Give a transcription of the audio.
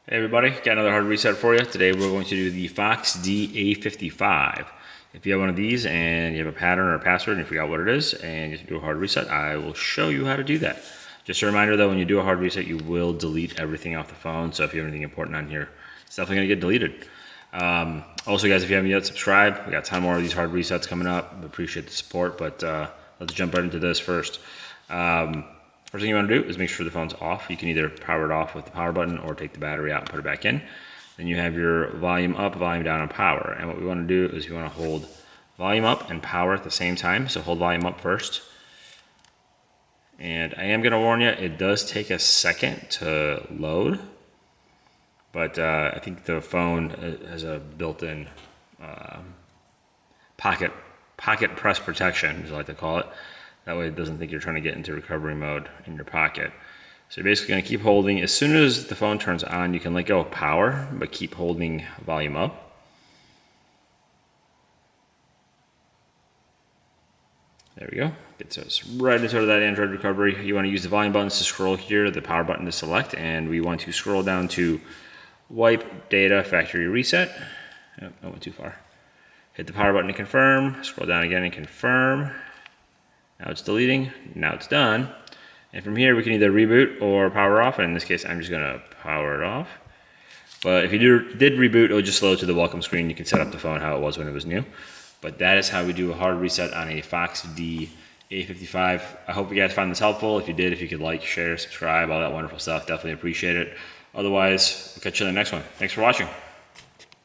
Hey everybody, got another hard reset for you. Today we're going to do the FOXXD A55. If you have one of these and you have a pattern or a password and you forgot what it is and you have to do a hard reset, I will show you how to do that. Just a reminder though, when you do a hard reset, you will delete everything off the phone. So if you have anything important on here, it's definitely gonna get deleted. Also guys, if you haven't yet subscribed, we got a ton more of these hard resets coming up. We appreciate the support, but let's jump right into this first. First thing you want to do is make sure the phone's off. You can either power it off with the power button or take the battery out and put it back in. Then you have your volume up, volume down, and power. And what we want to do is we want to hold volume up and power at the same time. So hold volume up first. And I am going to warn you, it does take a second to load. But I think the phone has a built-in pocket press protection, as I like to call it. That way it doesn't think you're trying to get into recovery mode in your pocket. So you're basically going to keep holding. As soon as the phone turns on, you can let go of power, but keep holding volume up. There we go. Gets us right into that Android recovery. You want to use the volume buttons to scroll here, the power button to select, and we want to scroll down to wipe data factory reset. Oh, I went too far. Hit the power button to confirm, scroll down again and confirm. Now it's deleting, now it's done. And from here we can either reboot or power off, and in this case I'm just gonna power it off. But if you did reboot, it'll just load to the welcome screen. You can set up the phone how it was when it was new. But that is how we do a hard reset on a FOXXD A55. I hope you guys found this helpful. If you did, if you could like, share, subscribe, all that wonderful stuff, definitely appreciate it. Otherwise, we'll catch you in the next one. Thanks for watching.